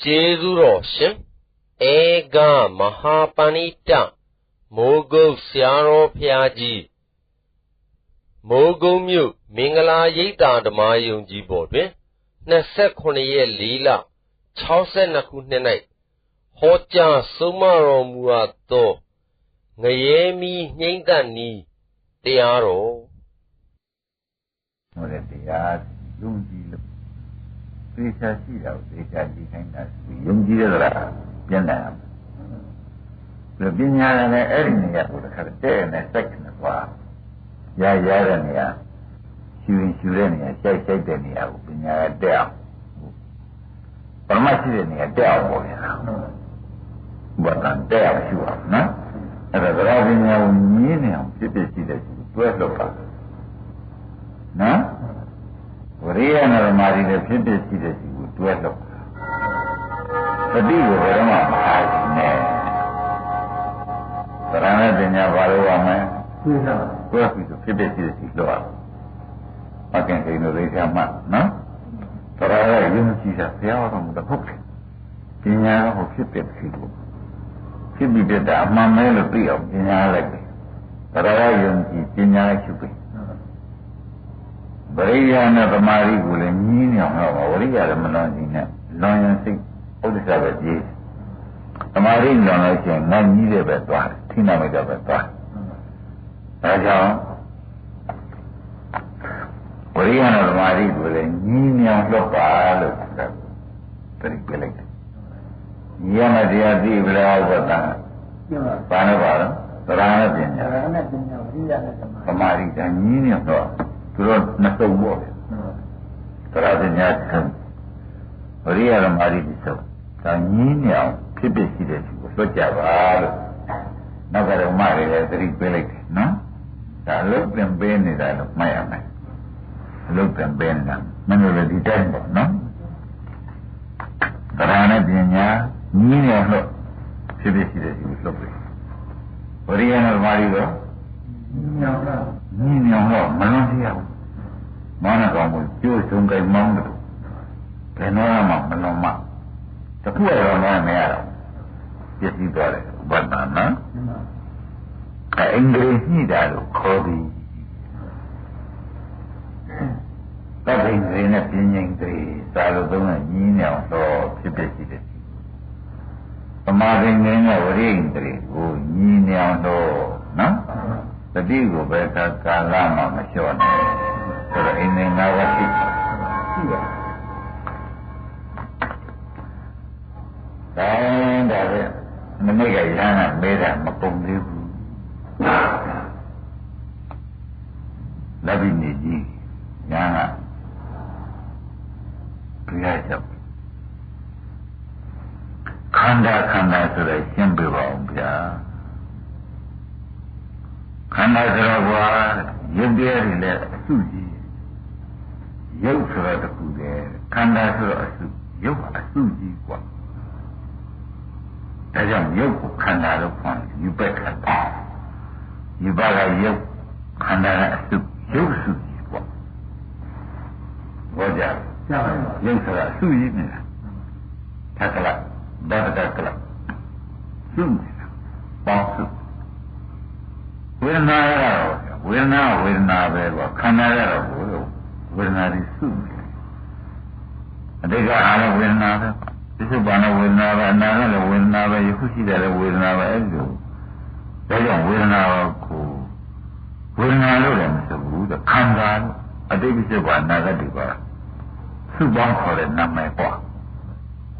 ကျေးဇူးတော်ရှင်ဧကမဟာပဏိတမိုးကုတ်ဆရာတော်ဘုရားကြီးမိုးကုတ်မြို့မင်္ဂလာရိပ်သာဓမ္မယုံကြည်ပေါ်တွင်29ရက်4လ62ခုနှစ်၌ဟောကြားဆုံးမတော်မူအပ်သောငရဲမီးနှိမ့်သက်နီးတရားတော်ဟောတဲ့တရားယုံကြည်လို့သေချာရှိတာကိုသေချာကြည့်ခိုင်းတာယုံကြည်ရတာပြန်လာတယ်ပညာရလည်းအဲ့ဒီနေရာကိုတစ်ခါတည်းနဲ့စိုက်နေသွားရတဲ့နေရာရှူတဲ့နေရာရှိုက်တဲ့နေရာကိုပညာရတက်အောင်ပရမရှိတဲ့နေရာတက်အောင်ပေါ့ဗျာဘာတန်တက်အောင်ရှူအောင်နော်အဲ့ဒါသရပညာကိုမြင်နေအောင်ဖြစ်ဖြစ်ရှိတဲ့တွဲလို့ပါနော်ဝရိယနဲ့ဓမ္မတွေလည်းဖြစ်ဖြစ်ရှိတဲ့စီကိုတွဲလို့တတိကိုဘယ်တော့မှမအားဘူးနဲ့သရဏပညာဘာလို့ရမလဲတွဲပြီးတော့ဖြစ်ဖြစ်ရှိတဲ့စီလို့ရမကင်ကိန်းလို့သိချာမှနော်သရဏရဲ့ယုံကြည်တာဘုရားတော်မူတဲ့ဟုတ်တယ်ပညာဟောဖြစ်တဲ့စီကိုဖြစ်ပြီးတဲ့အမှန်မဲလို့သိအောင်ပညာလိုက်တယ်သရဏယုံကြည်ပညာလိုက်ရှုပြီဝရိယနဲ့သမာဓိကိုလည်းညီးနေအောင်တော့ဝရိယလည်းမလွန်ကြီးနဲ့လွန်ရင်စိတ်ဥဒ္ဒစ္စပဲကြီးသမာဓိလွန်လို့ရှိရင်ငါညီးတဲ့ပဲသွားတယ်ထိနာမိတဲ့ပဲသွားဒါကြောင့်ဝရိယနဲ့သမာဓိကိုလည်းညီးနေအောင်လုပ်ပါလို့တတိပြလိုက်တယ်ညီးရမယ့်တရားသိပြီလားဥပဒနာဘာနဲ့ပါလဲသရဏပညာဝရိယနဲ့သမာဓိကညီးနေတော့သူတို့နှစ်စုံပေါ့ဗျသရပညာသုံးဝရိယဓမ္မရီဒီသုံးဒါညင်းနေအောင်ဖြစ်ဖြစ်ရှိတဲ့သူကိုလွတ်ကြပါလို့နောက်ကတော့မှလည်းသတိပေးလိုက်တယ်နော်ဒါအလုပ်ပြန်ပေးနေတာလို့မှတ်ရမယ်အလုပ်ပြန်ပေးနေတာမင်းတို့လည်းဒီတိုင်းပေါ့နော်သရနဲ့ပညာညင်းနေအောင်လို့ဖြစ်ဖြစ်ရှိတဲ့သူကိုလွတ်ပြီဝရိယဓမ္မရီတော့ညီညောင်တော့မလွန်သေးဘူးမောင်းကောင်ကိုကျိုးဆုံးကြိုင်မောင်းတယ်ဘယ်တော့မှမလွန်မတခုတော့လည်းမရတော့ပြည့်စည်သွားတယ်ဘာသာနော်အင်္ဂလိပ်ညှိတာလို့ခေါ်ပြီးတတ်ရင်တွေနဲ့ပြင်းရင်တွေစာလို့သုံးတဲ့ညီညောင်တော့ဖြစ်ဖြစ်ရှိတယ်သမာဓိနဲ့ဝရိယတွေကိုညီညောင်တော့နော်တတိကိုပဲကာလမှာမလျှော့နဲ့ဆိုတော့အိမ်နေငါးပါးရှိတယ်ဒါပဲမနေ့ကရဟန်းကမဲတာမပုံသေးဘူးလက်ပြီးနေကြီးရဟန်းကပြရချက်ခန္ဓာဆိုတဲ့ရှင်းပြပါအောင်ဗျာခန္ဓာဆိုတော့ကွာရုပ်တရားတွေလည်းအစုကြီးရုပ်ဆိုတော့တခုတည်းခန္ဓာဆိုတော့အစုရုပ်အစုကြီးကွာဒါကြောင့်ရုပ်ကိုခန္ဓာလို့ခေါ်တယ်ယူပက်ခန္ဓာယူပါကရုပ်ခန္ဓာကအစုရုပ်စုကြီးကွာဘောကြရုပ်ဆိုတာအစုကြီးနေတာသက္ကလဗဒ္ဒကလစုနေတာပေါင်းစုဝေဒနာရတော့ဝေဒနာပဲကွာခန္ဓာရတော့ဝေဒနာတွေစုနေအတိတ်ကအားလည်းဝေဒနာပဲသစ္စာပါဏဝေဒနာပဲအနာကလည်းဝေဒနာပဲယခုရှိတယ်လည်းဝေဒနာပဲအဲ့လိုဒါကြောင့်ဝေဒနာကိုဝေဒနာလို့လည်းမဆိုဘူးတဲ့ခန္ဓာလို့အတိတ်သစ္စာပါအနာကတွေပါစုပေါင်းခေါ်တဲ့နာမည်ကွာ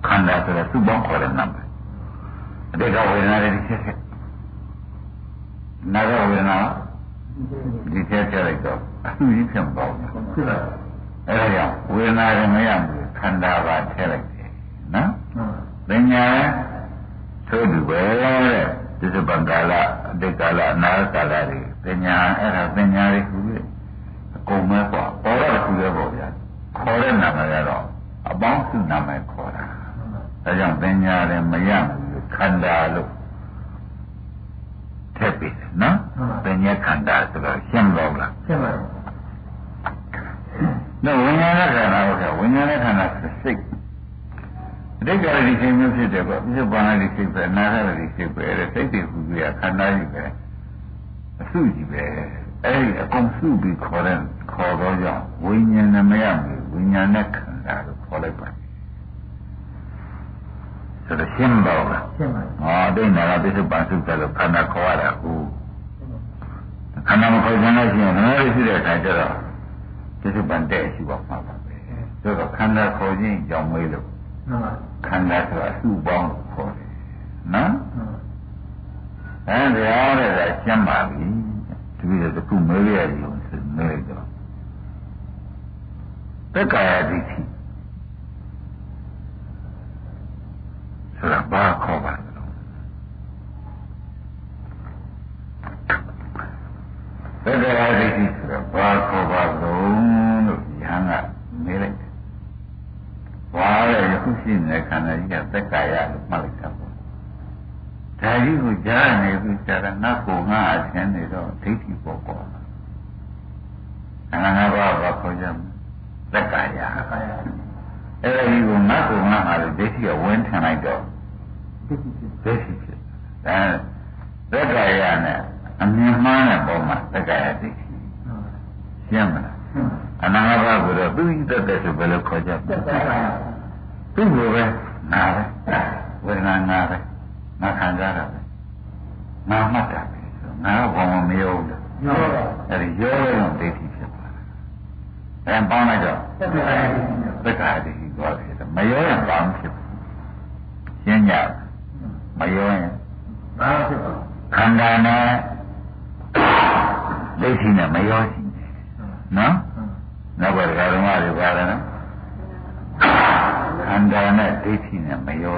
ခန္ဓာဆိုတဲ့စုပေါင်းခေါ်တဲ့နာမည်အတိတ်ကဝေဒနာတွေဖြစ်ခဲ့နာဂဝေဒနာဒီကျက်လိုက်တော့အစုကြီးဖြစ်ပေါင်းတယ်အဲဒါကြောင့်ဝေဒနာတွေမရဘူးခန္ဓာပါထည့်လိုက်တယ်နော်ပညာသို့တူပဲတဲ့ဒီစပံကာလအတိတ်ကာလအနာဂတ်ကာလတွေပညာအဲ့ဒါပညာတွေခုအကုန်မဲ့ပေါ့ပေါ်တော့ခုပဲပေါ့ဗျာခေါ်တဲ့နာမည်ကတော့အပေါင်းစုနာမည်ခေါ်တာဒါကြောင့်ပညာတွေမရဘူးခန္ဓာလို့ထည့်ပြီနော်ပညာခန္ဓာဆိုတော့ရှင်းတော့လားရှင်းပါဘူး။နော်ဝိညာဉ်နဲ့ခန္ဓာဟုတ်ကဲ့ဝိညာဉ်နဲ့ခန္ဓာဆိုစိတ် အတိတ်ကလည်းဒီစိတ်မျိုးဖြစ်တယ်ပေါ့ပြစ္ဆုတ်ပန်လည်းဒီစိတ်ပဲအနာဂတ်လည်းဒီစိတ်ပဲတဲ့စိတ်တွေဟူပြီးခန္ဓာကြီးပဲအစုကြီးပဲအဲ့ဒီအကုန်စုပြီးခေါ်တော့ကြောင့်ဝိညာဉ်နဲ့မရဘူးဝိညာဉ်နဲ့ခန္ဓာလို့ခေါ်လိုက်ပါဆိုတော့ရှင်းပါဦးလားရှင်းပါပြီဟောတိတ်နာကပြစ္ဆုတ်ပန်စုတယ်လို့ခန္ဓာခေါ်ရတာဟုတ်ခန္ဓာမခေါ်ကြလို့ရှိရင်ငါးရရှိတဲ့အခါကျတော့ပြစ္ဆုတ်ပန်တဲ့ရှိပါမှာပါပဲဆိုတော့ခန္ဓာခေါ်ခြင်းကြောင့်မေးလို့ခန္ဓာဆိုတာစုပေါင်းခေါ်တယ်နော်အဲဒီအားလည်းရှင်းပါပြီဒီလိုတစ်ခုမေးရရုံဆိုမေးလိုက်တော့တက္ကာယဒိဋ္ဌိဆိုတာဘာခေါ်ပါလဲတက္ကာယဒိဋ္ဌိဆိုတာဘာခေါ်ပါလုံးလို့ယဟန်ကမေးလိုက်တယ်ဘာလဲယခုရှိနေတဲ့ခန္ဓာကြီးကတက္ကာယလို့မှတ်လိုက်တာပေါ့ဒါကြီးကိုကြားနေပြီကြာတာငါ့ကိုငါအထင်နေတော့ဒိဋ္ဌိပေါ်ပေါ်အနာငါဘာခေါ်ကြမလဲတက္ကာယအဲ့ဒီကိုငါ့ကိုငါဟာလို့ဒိဋ္ဌိကဝင်ထင်လိုက်တော့ဒိဋ္ဌိဖြစ်ဒါတက္ကာယနဲ့အမြင်မှားတဲ့ပုံမှာတက္ကာယဒိဋ္ဌိရှင်းမလားအနာငါဘာကိုတော့သူ့တက်တဲ့ဆိုဘယ်လိုခေါ်ကြလဲသူ့လိုပဲငါပဲဝေဒနာငါပဲငါခံစားတာပဲငါမှတ်တာပဲငါဘောင်မရောဘူးအဲ့ဒီရောရောဒိဋ္ဌိဖြစ်သွားတယ်ပေါင်းလိုက်တော့သက္ကာယဒိဋ္ဌိသွားတယ်မရောရင်ဘာမှဖြစ်ဘူးရှင်းကြမရောရင်ဘာဖြစ်ဘူးခန္ဓာနဲ့ဒိဋ္ဌိနဲ့မရောရှိနော်နောက်ဘက်ကဓမ္မတွေပါလဲနော်ခန္ဓာနဲ့ဒိဋ္ဌိနဲ့မရော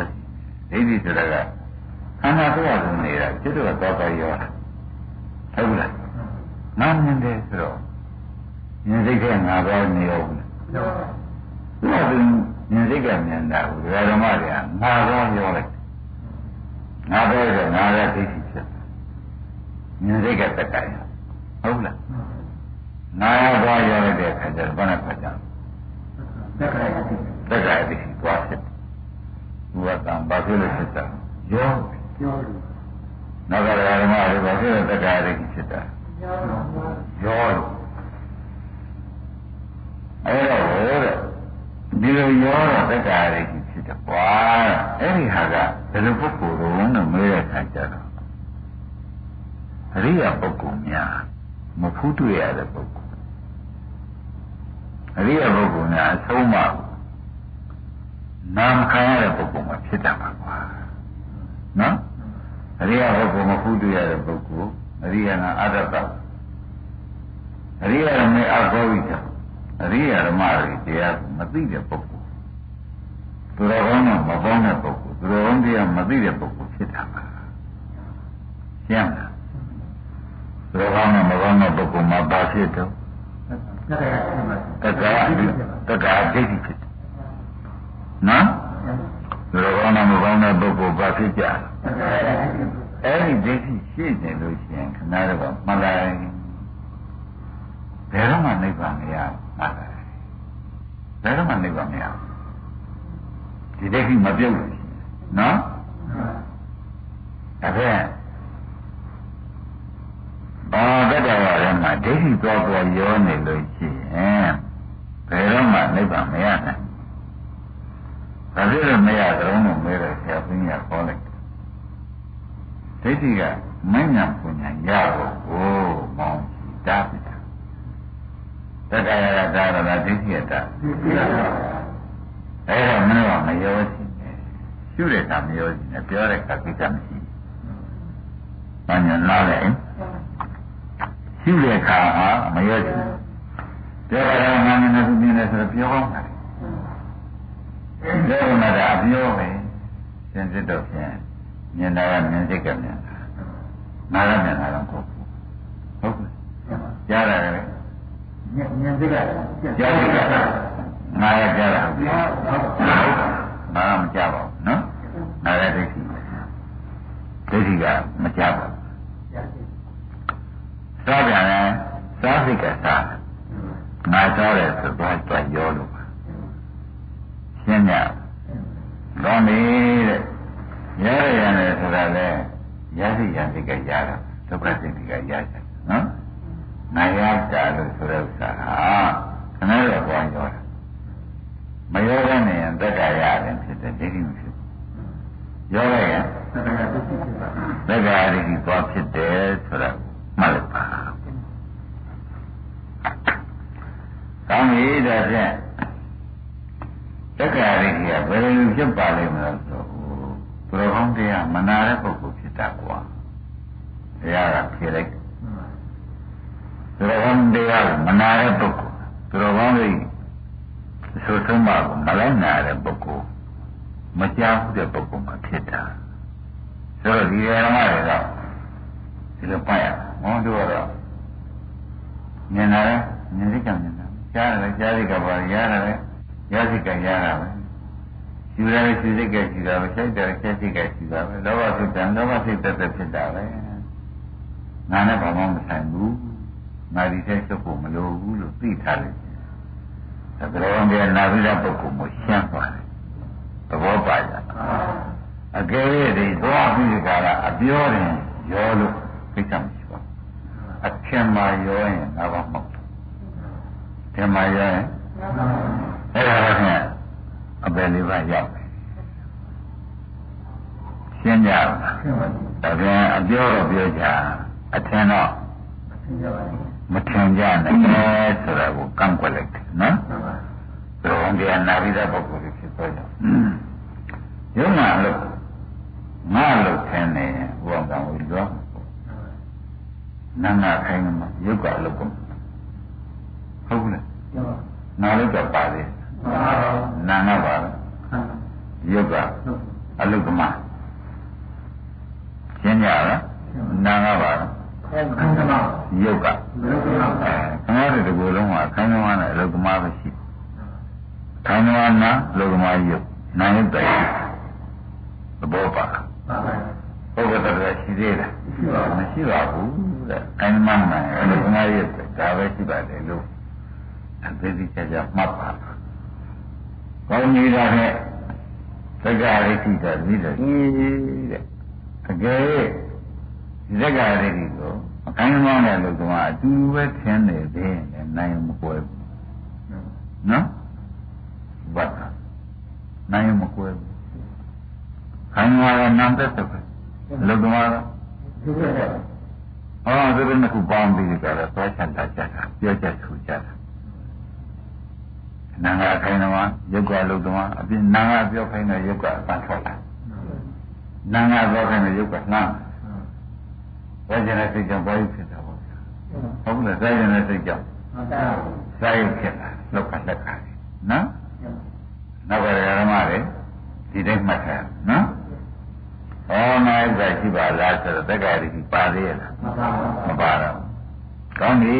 ရှိဒိဋ္ဌိဆိုတာကခန္ဓာကိုယ်ကနေတာကျွတ်တော့ရောတာဟုတ်လားငါမြင်တယ်ဆိုတော့ဉာဏ်စိတ်ကငါတော့နေရောဘူးလားသူကဉာဏ်စိတ်ကမြင်တာကိုဓမ္မတွေကငါတော့ရောလိုက်ငါတော့ဆိုငါရဲ့ဒိဋ္ဌိဖြစ်ဉာဏ်စိတ်ကတက္ကရာဟုတ်လားငါတော့ရောလိုက်တဲ့အခါကျတော့ဘာနဲ့ဖတ်ကြတက္ကရာဒိဋ္ဌိသွားဖြစ်ဘုရားကဘာဖြစ်လို့ဖြစ်တာရောနောက်ကဓမ္မတွေဘာဖြစ်လို့တက္ကရာဒိဋ္ဌိဖြစ်တာရောအဲ့တော့ဒီလိုရောတော့တက္ကရာဒိဋ္ဌိဖြစ်တယ်ကွာအဲ့ဒီဟာကဘယ်လိုပုဂ္ဂိုလ်လုံးလို့မေးတဲ့အခါကျတော့အရိယာပုဂ္ဂိုလ်များမဖူးတွေ့ရတဲ့ပုဂ္ဂိုလ်အရိယာပုဂ္ဂိုလ်များအဆုံးမနာမခံရတဲ့ပုဂ္ဂိုလ်မှာဖြစ်တတ်မှာကွာနော်အရိယာပုဂ္ဂိုလ်မဖူးတွေ့ရတဲ့ပုဂ္ဂိုလ်အရိယာနာအတ္တတအရိယာမေအကောဝိတအရိယာဓမ္မတွေတရားမသိတဲ့ပုဂ္ဂိုလ်သူတော်ကောင်းနဲ့မပေါင်းတဲ့ပုဂ္ဂိုလ်သူတော်ကောင်းတရားမသိတဲ့ပုဂ္ဂိုလ်ဖြစ်တာပါရှင်းလားသူတော်ကောင်းနဲ့မပေါင်းတဲ့ပုဂ္ဂိုလ်မှာပါဖြစ်တော့တက္ကရာဒိဋ္ဌိဖြစ်နော်သူတော်ကောင်းနဲ့မပေါင်းတဲ့ပုဂ္ဂိုလ်ပါဖြစ်ကြအဲ့ဒီဒိဋ္ဌိရှိနေလို့ရှိရင်ခဏတော့မှတ်လိုက်ဘယ်တော့မှနိဗ္ဗာန်မရမှတ်လိုက်ဘယ်တော့မှနိဗ္ဗာန်မရဒီဒိဋ္ဌိမပြုတ်လို့နော်အဲ့ဒါဘာတတ်တော်ရမှာဒိဋ္ဌိသွားရောနေလို့ရှိရင်ဘယ်တော့မှနိဗ္ဗာန်မရနိုင်ဘာဖြစ်လို့မရကြုံလို့မဲတယ်ဆရာဘုရားခေါ်လိုက်ဒိဋ္ဌိကမဉ္ဇဉ်ပညာရဖို့ကိုမောင်းတားပြီတက္ကရာတာရတာဒိဋ္ဌိရတာအဲ့တော့မင်းကမရောရှိနေရှုတဲ့ကမရောရှိနေပြောတဲ့ကကိစ္စမရှိဘူး။ဘာညာလားလဲရှုတဲ့ခါဟာမရောရှိပြောရတာမှန်တယ်သူမြင်တယ်ဆိုတော့ပြောကောင်းတယ်ပြောမှတာအပြောပဲသင်စစ်တော့ဖြင့်မြင်တာကမြင်စိတ်ကမြင်တာနားကမြင်တာတော့ဟုတ်ဘူးဟုတ်ကြားရတယ်လေဉာဏ်စိတ်ကကြားတယ်ငါရကြားတာဟုတ်ဘာမှမကြားပါဘူးနော်ငါရဒိဋ္ဌိကမကြားပါဘူးစားကြတယ်စားစိတ်ကစားငါစားတယ်ဆိုတော့ကြွရောလို့ရှင်းညဘာ ကောင်းပြီတဲ့ရရတယ်ဆိုတာလေရစီရစိတ်ကရတာဒုက္ခစိတ်ကရကြနော်နာယတာလို့ဆိုတဲ့ဥစ္စာဟာခဏတော့ပြောင်းရောတာမရောရနေရင်သက်သာရတယ်ဖြစ်တယ်ဒိဋ္ဌိမဖြစ်ရောရရင်သက်သာရည်သွားဖြစ်တယ်ဆိုတော့မှတ်လိုက်ပါကောင်းပြီဒါဖြင့်သက်သာရည်ကဘယ်လိုဖြစ်ပါလိမ့်မလို့ဆိုဘုရားကောင်းတရားမနာတဲ့ပုဂ္ဂိုလ်ဖြစ်တာကွာတရားကဖြေလိုက်ဘုရားကောင်းတရားမနာတဲ့ပုဂ္ဂိုလ်ဘုရားကောင်းရဲ့ဆိုဆုံးမကိုမလိုက်နာတဲ့ပုဂ္ဂိုလ်မကြောက်တဲ့ပုဂ္ဂိုလ်မှာဖြစ်တာဆိုတော့ဒီဓမ္မတွေတော့ဒီလိုပိုက်ရအောင်တို့ကတော့မြင်လာတယ်မြင်စိတ်ကမြင်တာကြားရတယ်ကြားစိတ်ကပါရရတယ်ရစိတ်ကရတာပဲယူရတယ်ယူစိတ်ကယူတာပဲစိတ်တယ်စိတ်စိတ်ကယူတာပဲလောဘစိတ်တန်လောဘစိတ်တက်ဖြစ်တာပဲငါနဲ့ဘာမှမဆိုင်ဘူးငါဒီစိတ်စုပ်ဖို့မလိုဘူးလို့သိထားတယ်ဒါကြောင့်ဒီနာပြီးတဲ့ပုဂ္ဂိုလ်ကိုရှင်းသွားတယ်သဘောပါကြအကယ်၍ဒီသွားပြီးကြတာအပြောရင်ရောလို့သိချင်မရှိပါဘူးအထင်မှာရောရင်ငါဘာမဟုတ်ဘူးထင်မှာရောရင်အဲ့ဒါကဖြင့်အပယ်လေးပါရောက်တယ်ရှင်းကြလားဒါပြန်အပြောတော့ပြောကြအထင်တော့မထင်ကြနဲ့ဆိုတာကိုကန့်ကွက်လိုက်တယ်နော်ဘုရားတရားနာပြီးတဲ့ပုဂ္ဂိုလ်တွေဖြစ်သွားကြရုံနာလို့ငါလို့ထင်နေဘုရားကံကိုလွှမ်းနာနာခိုင်းမှာယုတ်ကအလုပ်ကိုဟုတ်လားနာလို့တော့ပါလေနာနာပါလားယုတ်ကအလုပ်ကမှရှင်းကြလားနာနာပါလားယုတ်ကခဏတဲ့ဒီကိုယ်လုံးကခိုင်းသမားနဲ့အလုကမားပဲရှိခိုင်းသမားနာအလုကမားယုတ်နာယုတ်တယ်သဘောပါဘုရားတော်ရှိသေးလားမရှိပါဘူးတဲ့ခိုင်းသမားနဲ့အလုကမားယုတ်ဒါပဲရှိပါတယ်လို့အသေးစိတ်ကြကြမှတ်ပါကောင်းကြီးတာနဲ့သက္ကာရိတိကပြီးတယ်တဲ့အကယ်သက္ကာရိတိကိုအခိုင်းအမားနဲ့လို့ကအတူတူပဲထင်းနေသေးရင်နိုင်မကွဲဘူးနော်ဘာနိုင်မကွဲဘူးခိုင်းမှာကနံသက်သက်ပဲလို့ကမှာကဟောဒီနေ့ခုပေါင်းပြီးကြတော့သွားချတာကြတာပြောချက်ထူကြတာနာငါခိုင်းမှာရုပ်ကလို့ကမှာအပြင်နာငါပြောခိုင်းတဲ့ရုပ်ကအပန်းထွက်လာနာငါပြောခိုင်းတဲ့ရုပ်ကနှမ်းဝိဇ္ဇာစိတ်ကြောင့်ဘာလို့ဖြစ်တာပေါ့ဟုတ်လားဇာယနာစိတ်ကြောင့်ဇာယဖြစ်တာလောက်ကလက်ကနော်နောက်ကဓမ္မတွေဒီတိုင်းမှတ်ထားနော်ဩနာဥစ္စာရှိပါလားဆိုတော့တက္ကရာတိပါသေးရဲ့လားမပါတော့ကောင်းပြီ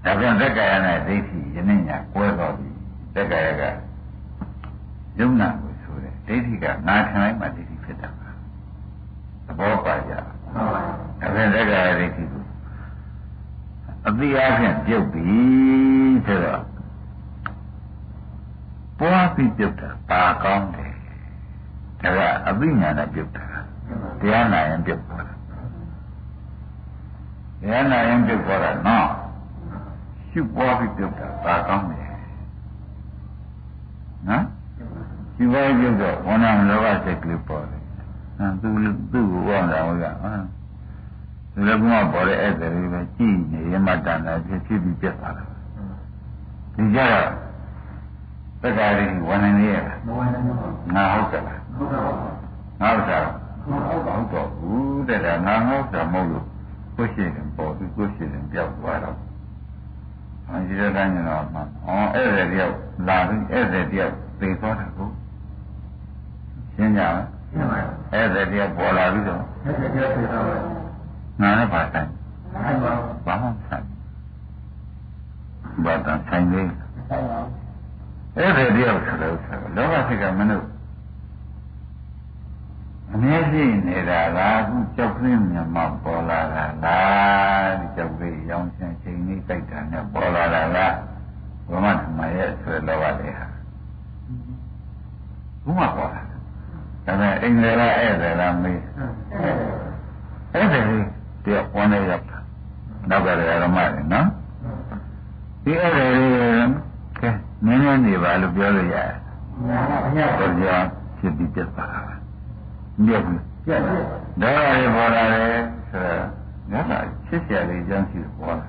ဒါပြန်တက္ကရာနဲ့ဒိဋ္ဌိယနေ့ညကွဲတော့ပြီတက္ကရာကယုံနာကိုဆိုတယ်ဒိဋ္ဌိကငါထင်လိုက်မှဒိဋ္ဌိဖြစ်တာသဘောပါကြဒါပြန်တက္ကရာဒိဋ္ဌိကိုအတိအကျပြုတ်ပြီဆိုတော့ပွားပြီးပြုတ်တာပါကောင်းတယ်ဒါကအသိဉာဏ်နဲ့ပြုတ်တာတရားနာရင်ပြုတ်သွားတာတရားနာရင်ပြုတ်သွားတာနော်ရှုပွားပြီးပြုတ်တာပါကောင်းတယ်နော်ရှုပွားပြုတ်တော့ဝဏ္ဏလောဘစိတ်ကလေးပေါ်တယ်သူ့ကိုဝမ်းတာဟုတ်လားဒီလိုကပေါ်တဲ့အဲ့ဒါလေးပဲကြည့်နေရမှတန်တာဖြစ်ပြီးပြတ်သွားတာဒီကြတော့တက္ကရာဝဏ္ဏလေးရလားငါဟုတ်တယ်လားငါဟုတ်တာဟုတ်တော့ဘူးတဲ့ငါဟုတ်တာမဟုတ်လို့ကိုရှိရင်ပေါ်သူကိုရှိရင်ပြောက်သွားတော့ဒီလိုတိုင်းတော့မှဧည့်သည်တယောက်လာပြီးဧည့်သည်တယောက်သိသွားတာကိုရှင်းကြလားဧည့်သည်တယောက်ပေါ်လာပြီးတော့ငါလည်းပါတိုင်းဘာမှဆိုင်ဘာတန်ဆိုင်လေးဧည့်သည်တယောက်ဆိုတော့လောကစိတ်ကမနှုတ်အနည်းရှိနေတာကအခုကြောက်ခင်းမြန်မာပေါ်လာတာလားဒီကြောက်လေးရောင်းချင်ချိန်လေးတိုက်တာနဲ့ပေါ်လာတာလားဘုမထမရဲ့ဆိုလောဘလေးဟာ ဘူးမှပေါ်လာဒါနဲ့အင်္ဂလိပ်ဧည့်သည်လားမေးဧည့်သည်တယောက်ဝင်နေရောက်တာနောက်ကလည်းဓမ္မတယ်နော်ဒီဧည့်သည်ကဲနည်းနည်းနေပါလို့ပြောလို့ရတယ်ဘုရားဖြစ်ပြီးပြတ်ပါလားမြတ်ဘူးပြတ်ဒါရီပေါ်လာတယ်ဆိုတော့ငါကချစ်စရာလေးကြောင့်ရှိပေါ်လာ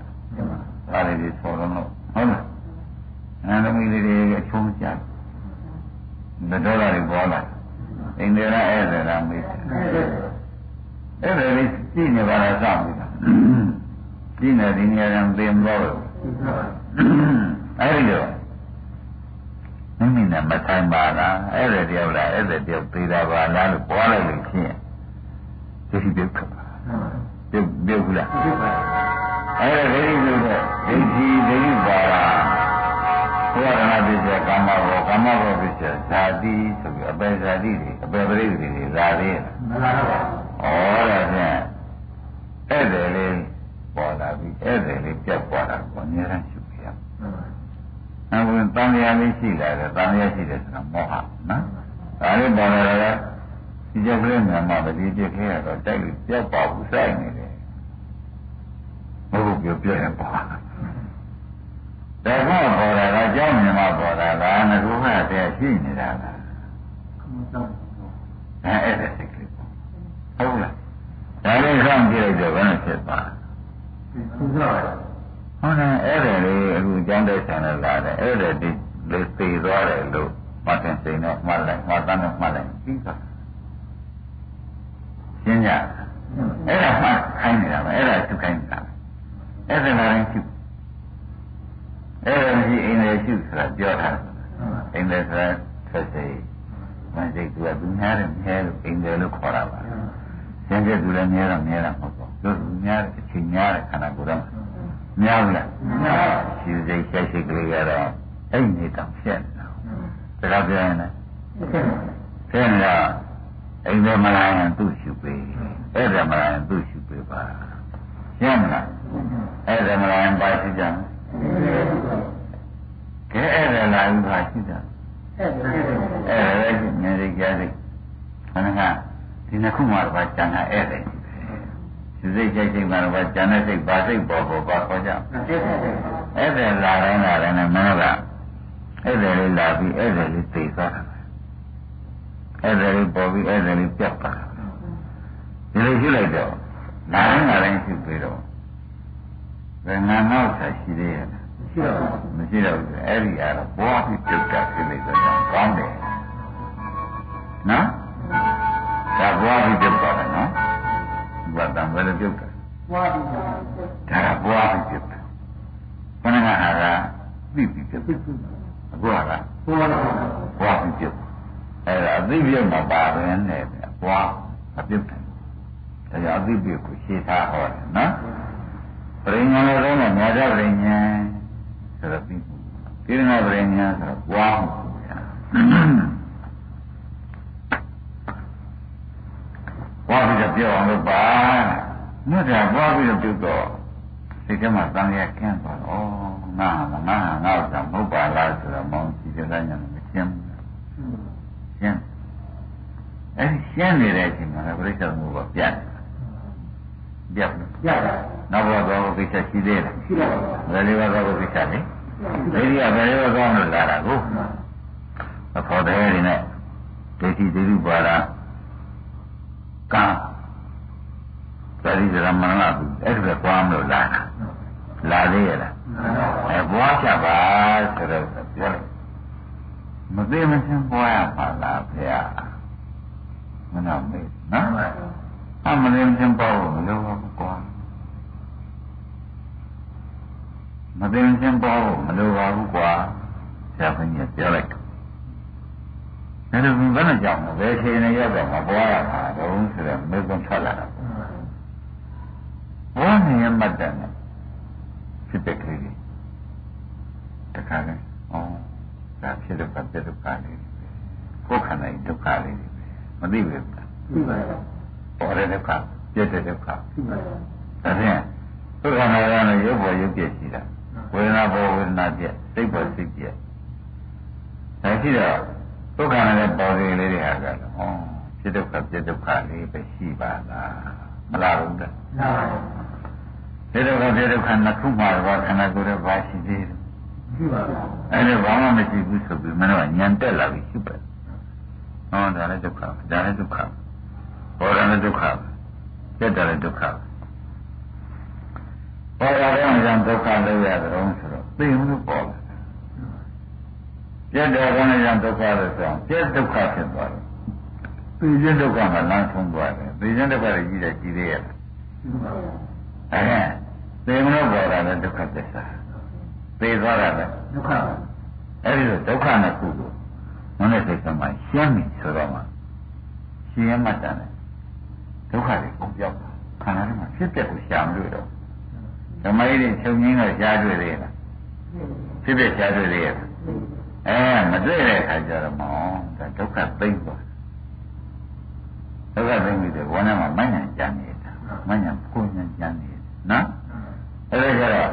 ဒါလေးတွေဆော်တော့ဟုတ်လားအနန္တမီလေးတွေအချုံးကြတယ်ဒေါ်လာတွေပေါ်လာအိန္ဒိယဧည့်သည်လားမေးတယ်ဧည့်သည်လေးကြည့်နေပါလားစောင့်နေတာကြည့်နေဒီနေရာကသင်တော့အဲ့ဒီတော့မိမိနဲ့မဆိုင်ပါလားအဲ့ဒါတယောက်လားအဲ့ဒါတယောက်သေးတာပါလားလို့ပေါ်လိုက်လို့ရှိရင်ဒီပြုတ်ခါပြုတ်ဘူးလားအဲ့ဒါဒိဋ္ဌိလို့တော့ဒိဋ္ဌိပါလားဘုရားနာပိစ္ဆကာမဘောပိစ္ဆဇာတိဆိုပြီးအပေဇာတိတွေအပေပရိသေတွေလာသေးတယ်မှန်ပါပါဩဒါဖြင့်အဲ့ဒါလေးပေါ်လာပြီအဲ့ဒါလေးပြတ်သွားတာကိုအများအားရှုပြရအောင်ဝင်တန်လျာလေးရှိလာတယ်တန်လျာရှိတယ်ဆိုတာမောဟနော်ဒါလေးပေါ်လာတယ်ဒီကြက်ကလေးမှာမဒီပြက်ခဲရတော့တိုက်လို့ပြတ်ပါဘူးစိုက်နေတယ်ဟုတ်ပြောပြရပါဒါကပေါ်လာတာကြောင်းမြင်မှပေါ်လာတာငါတို့ကတည်းရှိနေတာလားအဲ့ဒါစိတ်ကလေးဟုတ်လားဒါလေးဆောင်ကြည့်လိုက်တော့ဘယ်နဲ့ဖြစ်သွားဟုတ်တယ်အဲ့ဒါလေးအခုကျောင်းတက်ဆံလာတယ်အဲ့ဒါဒီလေးသိသွားတယ်လို့မထင်စိန်တော့မှတ်လိုက်မှတ်သားနဲ့မှတ်လိုက်ပြီးသွားရှင်းကြအဲ့ဒါမှခိုင်းနေတာပဲအဲ့ဒါသူခိုင်းနေတာအဲ့ဒါလည်းရှိအဲ့ဒါကြီးအင်းလေးရှိဆိုတာပြောတာအင်းလေးဆိုတာဆက်စိတ်မစိတ်ကသူများတယ်မြဲလို့အင်းလေးလို့ခေါ်တာပါရှင်းချက်သူလည်းမြဲတော့မြဲတာမဟုတ်ဘူးသူများအချိန်များတဲ့ခန္ဓာကိုယ်တော့များဘူးလားရှိစိတ်ရှိကလေးကတော့အဲ့နေတော့ဖြစ်နေတာဒါကပြောရင်လည်းဖြစ်နေတာအိမ်ထဲမလာရင်သူ့ရှုပေးအဲ့ဒါမလာရင်သူ့ရှုပေးပါရှင်းမလားအဲ့ဒါမလာရင်ပါရှိကြကဲအဲ့ဒါလာရင်ပါရှိကြအဲ့ဒါလည်းငယ်လေးကြားစိတ်ခဏကဒီနှစ်ခုမှတော့ကျန်တာအဲ့ဒါစိတ်စိတ်မှတော့ကျန်တဲ့စိတ်ပါစိတ်ပေါ်ပါခေါ်ကြအဲ့ဒါလာတိုင်းနဲ့မင်းကအဲ့ဒါလေးလာပြီးအဲ့ဒါလေးသိသွားတာအဲ့ဒါလေးပေါ်ပြီးအဲ့ဒါလေးပြတ်သွားတာဒီလိုရှိလိုက်တော့လာတိုင်းရှိပြီးတော့ဘယ်ငါနောက်ဆက်ရှိသေးရဲ့မရှိတော့ဘူးအဲ့ဒီအားတော့ဘောပြီးပြုတ်တာဖြစ်နေတော့ကောင်းတယ်နော်ဒါဘောပြီးပြုတ်သွားတယ်နော်ဘာတမ်းပဲပြုတ်တယ်ဘောပြီးဒါဘောပြီးပြုတ်တယ်ခဏကဟာကပြီးပြီးပြုတ်အခုဟာကဘောပြီးပြုတ်အဲ့ဒါအသိပြုတ်မှာပါပဲနဲ့ဘောအပြုတ်တယ်ဒါကြောင့်အသိပြုတ်ကိုရှင်းထားဟောတယ်နော်ပရိညာလည်းတော့ညာကြပရိညာဆိုတော့ပြီးကိရဏပရိညာဆိုတော့ဘွားမှုဗျာဘွားပြီးတော့ပြောအောင်လို့ပါမြတ်ကဘွားပြီးတော့ပြုတော့စိတ်ထဲမှာတန်ရကင်းသွားတော့ငါကမဟုတ်ပါလားဆိုတော့မောင်ကြည့်ကြတဲ့ညာမရှင်းရှင်းအဲ့ဒီရှင်းနေတဲ့အချိန်မှာပြိဿမှုကပြတ်နောက်ဘဝကောပိစ္ဆရှိသေးတယ်ရှိပါဘူးဘယ်လိုကောပိစ္ဆလဲဒိဋ္ဌိကဘယ်လိုကောလို့လာတာကိုအဖို့တဲ့ရင်းနဲ့ဒိဋ္ဌိပါဒကံသတိဓမ္မနာအဲ့ဒါကွာမလို့လာသေးရလားဘွားချပါဆိုတော့ပြောလိုက်မသိမချင်းဘွားရပါလားဖေ။မနာမေးနော်အမလေးချင်းပေါ့မလို့ဘူးကွာမသိချင်းပေါ့မလို့ပါဘူးကွာဆရာဘုန်းကြီးပြောလိုက်တယ်ဒါလို့ဘယ်နဲ့ကြောင့်လဲဘယ်ချိန်နဲ့ရောက်တော့မပွားရမှာတော့ဆိုတော့မေးခွန်းထွက်လာတာဘွားနေရမှတ်တယ်ဖြစ်တဲ့ကလေးတခါလဲဒါဖြစ်တဲ့ပတ်သက်ဒုက္ခလေးကိုယ်ခန္ဓာဒုက္ခလေးမသိဘူးလားသိပါရဲ့ပေါ်တဲ့ဒုက္ခပြည့်တဲ့ဒုက္ခသိပါရဲ့ဒါဖြင့်ဒုက္ခနာရနဲ့ရုပ်ပေါ်ရုပ်ပြည့်ရှိတာဝေဒနာပေါ်ဝေဒနာပြည့်စိတ်ပေါ်စိတ်ပြည့်ဒါရှိတော့ ဒုက္ခနဲ့ပေါ်သေးလေးတွေဟာကလည်းဖြစ်ဒုက္ခပြဒုက္ခလေးပဲရှိပါလားမလားဘူးလားပြဒုက္ခပြဒုက္ခနှစ်ခုမှတော့ခန္ဓာကိုယ်ရဲ့ဘာရှိသေးလဲရှိပါဘူးအဲ့ဒါဘာမှမရှိဘူးဆိုပြီးမင်းတို့ကညံတက်လာပြီရှိပါဒါလည်းဒုက္ခဒါလည်းဒုက္ခဘောရလည်းဒုက္ခပြတ်တယ်လည်းဒုက္ခဘောရလည်းဉာဏ်ဒုက္ခလို့ရတယ်ဆိုတော့သိမှုလို့ပေါ်လာပြတ်တယ်ကလည်းဉာဏ်ဒုက္ခလို့ဆိုအောင်ပြတ်ဒုက္ခဖြစ်သွားတယ်သိခြင်းဒုက္ခမှလမ်းဆုံးသွားတယ်သိခြင်းဒုက္ခကြီးတယ်ကြီးသေးရဲ့သိမှုလို့ပေါ်လာတဲ့ဒုက္ခသစ္စာသိသွားတာလည်းဒုက္ခအဲ့ဒီဒုက္ခနဲ့ခုကိုမနဲ့စိတ်ကမှရှင်းပြီဆိုတော့မှရှင်းရမှတန်တယ်ဒုက္ခတွေပုံပြောက်ခန္ဓာထဲမှာဖြစ်ပျက်ကိုရှာမလို့တော့ဓမ္မကြီးတွေချုပ်ငင်းတော့ရှားတွေ့သေးလားဖြစ်ပျက်ရှားတွေ့သေးရဲ့မတွေ့တဲ့အခါကျတော့မောဒါဒုက္ခသိမ့်သွားဒုက္ခသိမ့်ပြီးတော့ဘောနဲ့မှာမဉ္ဇဉ်ကြံနေတာမဉ္ဇဉ်ကိုဉ္ဇဉ်ကြံနေနော်အဲ့ဒါကြတော့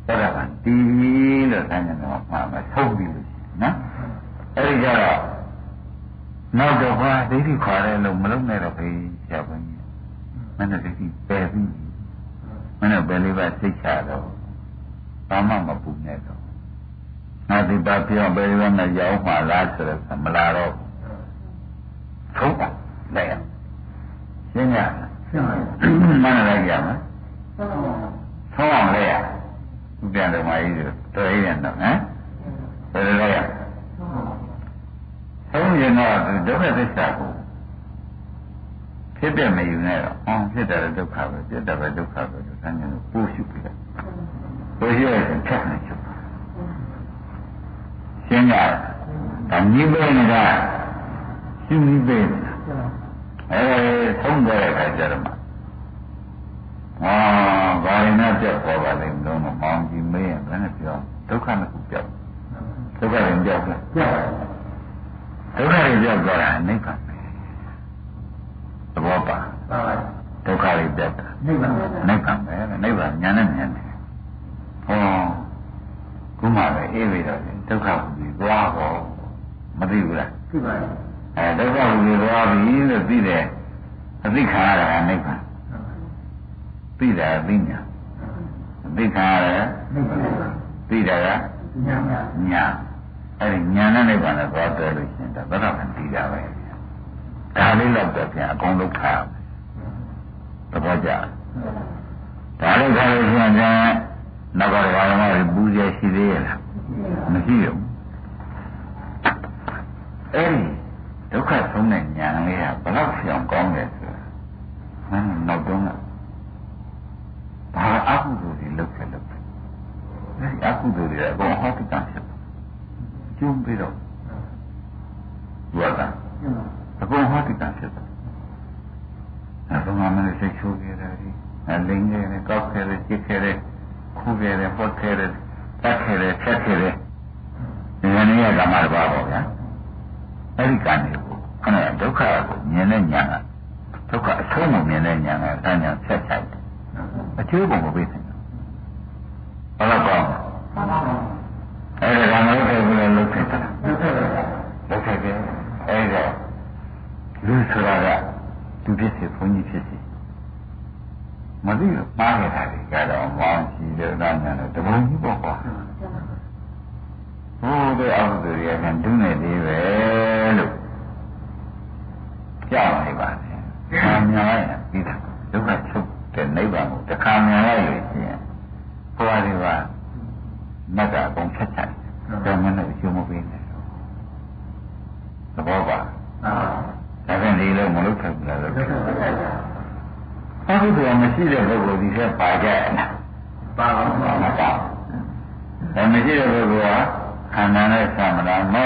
သောတာပန်တီးလို့ဆန်းကြတော့မှာမထုတ်ပြီးလို့နော်အဲ့ဒီကြတော့နောက်တော့ဘာဒိဋ္ဌိခေါ်တယ်လို့မလုံးနဲ့တော့ဖေးဆရာဘုန်းကြီးမနဲ့ဒိဋ္ဌိပယ်ပြီးမနဲ့ပယ်လေးပါစိတ်ချတော့ဘာမှမပူနဲ့တော့ငါဒီပါပြောင်းပယ်လေးပါနဲ့ရောက်မှလားဆိုတော့မလာတော့ဆုံးပါလိုက်ရရှင်းရမနဲ့လိုက်ရမယ်ဆုံးအောင်လိုက်ရသူပြန်တယ်မကြီးတော်ရည်တော့ဟမ်ဘယ်လိုလဲဆုံးရင်တော့ဒုက္ခသစ္စာကိုဖြစ်ပြမယူနဲ့တော့ဖြစ်တယ်ဒုက္ခပဲဖြစ်တယ်ပဲဒုက္ခပဲလို့ဆန်းကျင်လို့ပို့ရှုပြီးတယ်ပို့ရှုရရင်ဖြတ်နေချုပ်ရှင်းရတယ်ဒါညိပဲနေတာရှင်းပြီးပဲဆုံးတဲ့အခါကျတော့ဘာရင်းနဲ့ပြောက်ပေါ်ပါလိမ့်မလို့မောင်ကြီးမေးရင်ဘယ်နဲ့ပြောဒုက္ခနဲ့ကိုပြောက်ဒုက္ခရင်ပြောက်လားပြောက်ဒုက္ခရင်ပြောက်သွားတာနိဗ္ဗာန်ပဲသဘောပါဒုက္ခရင်ပြောက်တာနိဗ္ဗာန်ပဲနိဗ္ဗာန်ညာနဲ့မြန်တယ်ခုမှပဲအေးပြီးတော့ဒုက္ခကိုသွားတော့မသိဘူးလားသိပါတယ်ဒုက္ခကိုသွားပြီလို့သိတယ်အသိခါရတာနိဗ္ဗာန်သိတာသိညာသိခါရတယ်သိတာကညာအဲ့ဒီညာနဲ့နိဗ္ဗာန်နဲ့သွားတယ်လို့ရှင်ဒါဘယ်တော့မှသိတာပဲဒါလေးတော့ပြန်အကုန်လုံးထားသဘောကျဒါလေးခါလို့ရှင်ကနောက်ကဘာမှပူရရှိသေးရဲ့လားမရှိဘူးအဲ့ဒီဒုက္ခဆုံးတဲ့ညာလေးကဘယ်လောက်ဖြောင်းကောင်းလဲဆိုနောက်တော့ဘာအကုသိုလ်တွေလုပ်ခဲ့လို့အဲဒီအကုသိုလ်တွေကအကုန်ဟောတိတန်ဖြစ်ကျုံပြီးတော့ဘာသာအကုန်ဟောတိတန်ဖြစ်တယ်အဲဒါမှမဟုတ်စိတ်ချိုးခဲ့တယ်လိန်ခဲ့တယ်ကောက်ခဲ့တယ်ကြည့်ခဲ့တယ်ခုခဲ့တယ်ပုတ်ခဲ့တယ်တတ်ခဲ့တယ်ဖြတ်ခဲ့တယ်ဒီနေ့ကဓမ္မတစ်ပါးပေါ့ဗျာအဲဒီကံတွေကိုခဏဒုက္ခကိုမြင်တဲ့ညာကဒုက္ခအဆုံးကိုမြင်တဲ့ညာကအဲညာဖြတ်ချိုက်တယ်အကျိုးပုံမပေးနိုင်ဘူး။ဘာလို့ကောင်းလဲ။အဲ့ဒါကလည်းဘယ်လိုလုပ်ခဲ့တာ။လုပ်ခဲ့တယ်။အဲ့ဒါလူဆိုတာကသူဖြစ်စေဘုန်းကြီးဖြစ်စေမသိလို့မှားနေတာတွေကတော့မောင်းရှိတဲ့သားများတော့တပုံကြီးပေါ့ကွာ။ဟိုတဲ့အောက်သူတွေကဒုနဲ့သေးပဲလို့ကြားနေပါနဲ့။အများကြီးပြီးတာဒုက္ခချုပ်တဲ့နိဗ္ဗာန်ကိုတစ်ခါမြင်လိုက်လို့ရှိရင်ဘုရားဒီကမတ်တာအကုန်ချက်ချက်တော့မနဲ့အကျိုးမပေးနဲ့သဘောပါဒါပြန်ဒီလိုမလုပ်ခဲ့ဘူးလားလို့အခုတော့မရှိတဲ့ပုဂ္ဂိုလ်ဒီဆက်ပါကြတယ်ပါအောင်ပါမပါဒါမရှိတဲ့ပုဂ္ဂိုလ်ကခန္ဓာနဲ့သမဏမ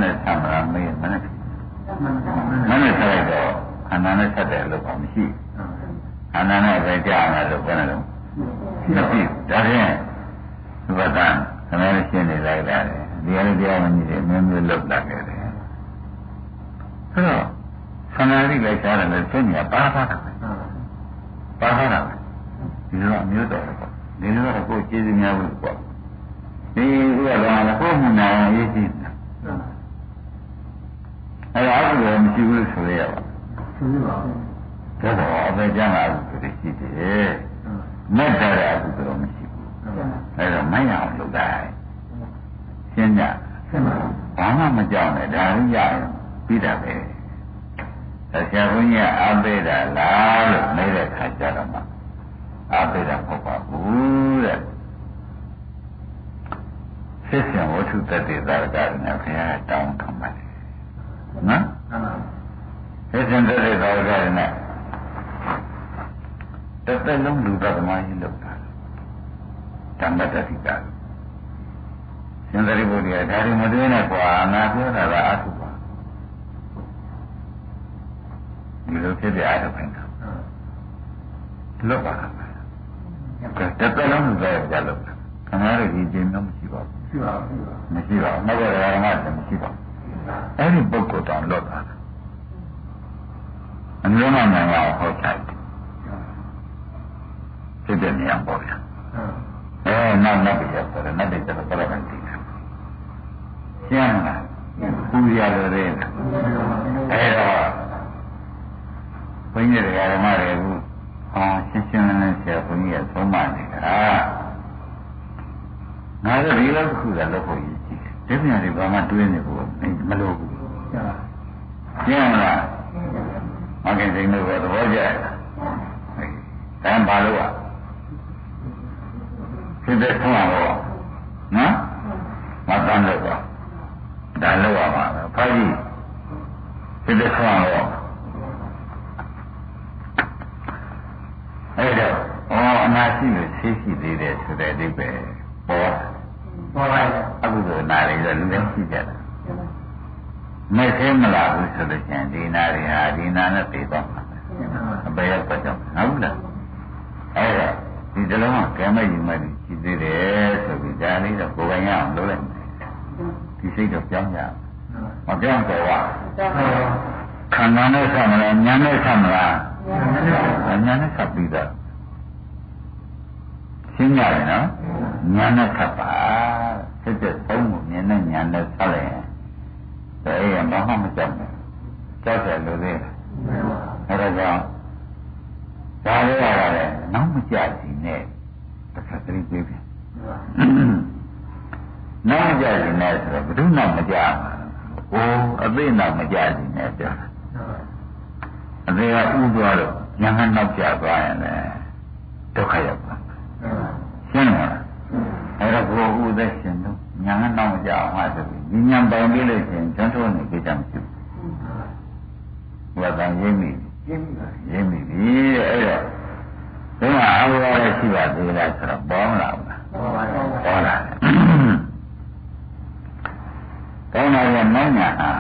နဲ့သမဏမေးမနဲ့ဆက်လိုက်တော့ခန္ဓာနဲ့ဆက်တယ်လို့ပါမရှိခန္ဓာနဲ့ပဲကြားရလို့ဘယ်နဲ့လဲမရှိဒါဖြင့်ဒီဘက်ကခဏလေးရှင်းနေလိုက်တာလေဒီအရေးတရားမကြီးတွေမျိုးမျိုးလောက်လာခဲ့တယ်ဆိုတော့ခန္ဓာလေးလိုက်စားတယ်လေသိညာပါတာပဲပါတာပဲဒီလိုမျိုးတော့ပေါ့ဒီလိုတော့ကိုယ်ကျေးဇူးများဘူးပေါ့ဒီဥပဒေကလည်းကိုယ်မှန်အောင်ရေးကြည့်တာ အခုလည်းမရှိဘူးဆိုရပါဘူးဒါတော့အပေကျမ်းလာဆိုတဲ့ရှိတယ်မဲ့တဲ့အခုတော့မရှိဘူးအဲ့တော့မရအောင်လုပ်တိုင်းရှင်းကြဘာမှမကြောက်နဲ့ဒါလည်းရရင်ပြီးတာပဲဆရာဘုန်းကြီးအားပေးတာလားလို့မေးတဲ့ခါကျတော့မှအားပေးတာမဟုတ်ပါဘူးတဲ့ဖြစ်စဉ်ဝတ္ထုတ္တိသာရကနဲ့ဘုရားတောင်းခံပါတယ်နော်ဖြစ်စဉ်တ္တိသာရကနဲ့တစ်သက်လုံးလူသမားကြီးလုပ်တာဓမ္မတတိကရှင်သာရိပုတ္တရာဒါတွေမတွင်းနဲ့ကွာငါပြောတာကအထုပါဒီလိုဖြစ်တဲ့အထုခိုင်းတာလွတ်ပါလားတစ်သက်လုံးလူသားကြလုပ်တာခဏလေးဒီခြင်းမျိုးမရှိပါဘူးမရှိပါဘူးမဟုတ်ပါဘူးဓမ္မတမရှိပါဘူးအဲ့ဒီပုဂ္ဂိုလ်တောင်လွတ်တာအမျိုးမှနိုင်အောင်ဟောချတယ်ဖြစ်တဲ့နေရာပေါ့ဗျာနောက်နောက်ပြရဆိုတော့နောက်ပြကျတော့ဘယ်လိုမှသိတယ်ရှင်းလားပူရလို့လေအဲ့တော့ဘုန်းကြီးတွေကဓမ္မတွေကရှင်းရှင်းလင်းလင်းဆရာဘုန်းကြီးကသုံးပါနေတာငါတို့ဒီလောက်ခုကလောက်ဖို့ရည်ကြည့်တယ်ဒီပြန်တွေဘာမှတွေးနေဖို့မလိုဘူးရှင်းလားမကင်စိတ်လို့သဘောကျတယ်ဒါဘာလို့ဖြစ်တဲ့ဆုံးအောင်နော်မတန်းလို့ပါဒါလို့ရမှာပဲဖာကြီးဖြစ်တဲ့ဆုံးအောင်အဲ့တော့အနာရှိလို့ရှိရှိသေးတယ်ဆိုတဲ့အိဗယ်ပေါ်ပါအခုဆိုနာရီတော့လူလည်းရှိကြတယ်မဆင်းမလာဘူးဆိုလို့ချင်းဒီနာရီဟာဒီနာနဲ့ပြေတော့အပေရောက်တော့ဟုတ်လားအဲ့ဒါဒီတလုံးကကဲမယူမဲ့ရှိသေးတယ်ဆိုပြီးဒါလေးတော့ကိုယ်ပိုင်ရအောင်လုပ်လိုက်ဒီစိတ်တော့ပြောင်းကြမပြောင်းတော့ခန္ဓာနဲ့ဆက်မလားဉာဏ်နဲ့ဆက်မလားဉာဏ်နဲ့ဆက်ပြီးတော့ရှင်းရတယ်နော်ဉာဏ်နဲ့ဆက်ပါစိတ်သက်သုံးမှုဉာဏ်နဲ့ဆက်လိုက်ရင်ဒါအေးဘာမှမကြောက်ဘူးကြောက်တယ်လို့လေအဲ့ဒါကြောင့်ဒါလေးရတယ်နောက်မကြစီနဲ့တစ်ခါတည်းပြေးပြန်နောက်ကြစီနဲ့ဆိုတော့ဘယ်သူမှမကြဘူးအသေးနောက်မကြစီနဲ့ပြောအသေးကဥသွားတော့ညာဟနောက်ကြသွားရင်လည်းဒုက္ခရောက်ပါရှင်းလားအဲ့တော့ကိုယ်ဥသက်ရှင်တော့ညာဟနောက်မကြအောင်ဟာဆိုပြီးဒီညာပိုင်ပြီးလို့ရှင်ကျွမ်းထိုးနေကြကြမရှိဘူးဘုရားကရင်းမိပြီအဲ့တော့ဒီမှာအဝါရရှိပါသေးလားဆိုတော့ပေါ်မလာဘူးလားပေါ်လာတယ်ကောင်းလာရဲ့မောင်းညာဟာ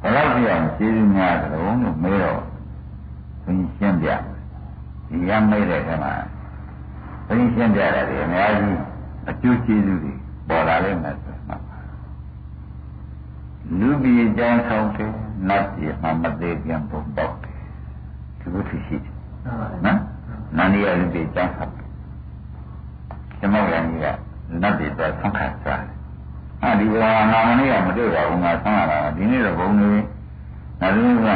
ဘယ်လောက်ပြောင်းကျေးဇူးများသလဲလို့မေးတော့ဘုန်းကြီးရှင်းပြဒီရမေးတဲ့ခါမှာဘုန်းကြီးရှင်းပြတာဒီအများကြီးအကျိုးကျေးဇူးတွေပေါ်လာလိမ့်မယ်ဆိုမှလူပြည်အကြောင်းဆောင်တယ်နတ်ပြည်မှာမသေးပြန်ပုံပေါက်တယ်ဒီလိုဖြစ်ရှိတယ်နော်နန္ဒီရလူပြည်အကြောင်းဆောင်တယ်ဓမ္မဂန်ကြီးကနတ်ပြည်သွားဆုံးခါစားတယ်ဒီကောင်ငါမနေ့ကမတွေ့ပါဘူးငါဆောင်းလာတာဒီနေ့တော့ဘုံနေနောက်ဆုံးက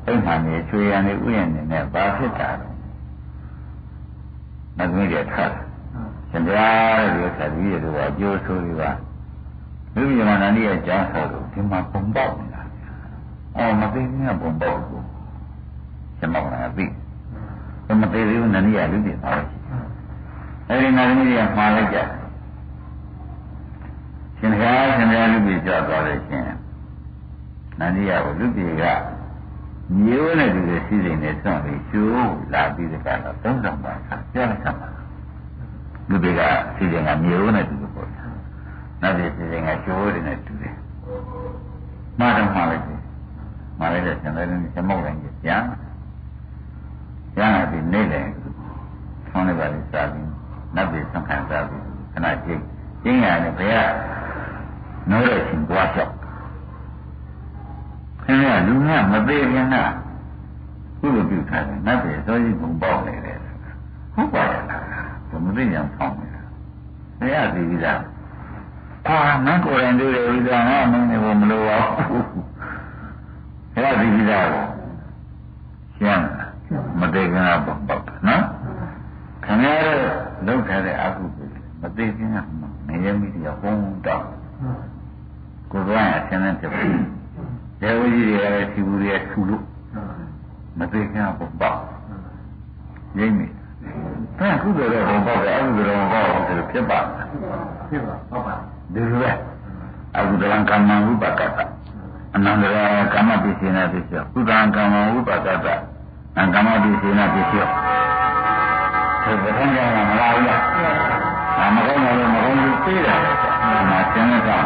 အိမ်မှာနေချွေရံနေဥယျာဉ်နေနဲ့ဘာဖြစ်တာလဲနောက်ဆုံးရထပ်ရှင်ဗျာဒီဥစ္စာကြီးတွေကအကျိုးဆိုးတွေပါလူပြည်မှာနန္ဒီရဲ့ကျောင်းဆောက်လို့ဒီမှာပုံပေါက်နေတာမသိဘူးကပုံပေါက်ဘူးရှင်မောင်ကသိမသိသေးဘူးနန္ဒီကလူပြည်ပါအဲဒီနန္ဒီကမှားလိုက်ကြရှင်ဗျာလူပြည်ကြောက်သွားလို့ရှင်နန္ဒီကလူပြည်ကမျိုးနဲ့ဒီလိုစီစဉ်နေဆုံးပြီးကျိုးလာပြီးတဲ့ကတော့သုံးဆောင်ပါပြောလိုက်တာလူတွေကစီစဉ်ကမျိုးနဲ့ဒီလိုပေါ့နောက်ဒီစီစဉ်ကကျိုးတွေနဲ့တူတယ်မှားတော့မှားလိုက်တယ်မှားလိုက်တဲ့ဆံလေးနဲ့သမုတ်လိုက်ကြပြန်ပြီးနေတယ်ဆောင်းလိုက်ပါလိမ့်စားပြီးနောက်ပြီးဆံခံစားပြီးခဏကြည့်ကျင်းရတယ်ဘယ်ကနိုးတဲ့ရှင်သွားလျှောက်ခင်ဗျာလူကမသေးခင်ကကုလိုပြုထားတယ်နတ်ပြည်စောကြီးဘုံပေါက်နေတယ်ဟုတ်ပါရဲ့လားဘုမသိညာဖောင်းနေတာဘယ်ရသည်ကြီးလားနတ်ကိုယ်တိုင်တွေ့တယ်ဒီကငါမင်းနေဘုံမလိုပါဘူးဘယ်ရသည် သားရှင်းမသိခင်ကပေါ့နော်ခင်ဗျားတို့လောက်ထားတဲ့အကုသိုလ်မသိခင်ကမရမိတရားဘုံတော့ကိုယ်ကအဆင်းနဲ့ဖြစ်ပြီဒေဝကြီးတွေလည်းစီဘူးတွေထူလို့မသိခင်ကပေါ့ရင်းမိအဲကုသိုလ်တော့ဘုံပေါ့တယ်အကုသိုလ်တော့ပေါ့ဆိုလို့ဖြစ်ပါဟုတ်ပါဒီလိုပဲအကုသိုလ်ကမ္မဝိပါကတအနန္တရာကာမပိစေနာပိစေကုသံကမ္မဝိပါကတအကာမပိစေနာပိစေဒီဘုရားကမလာဘူးလားမကောင်းတယ်မကောင်းဘူးသိတယ်။မှာသင်ရတာ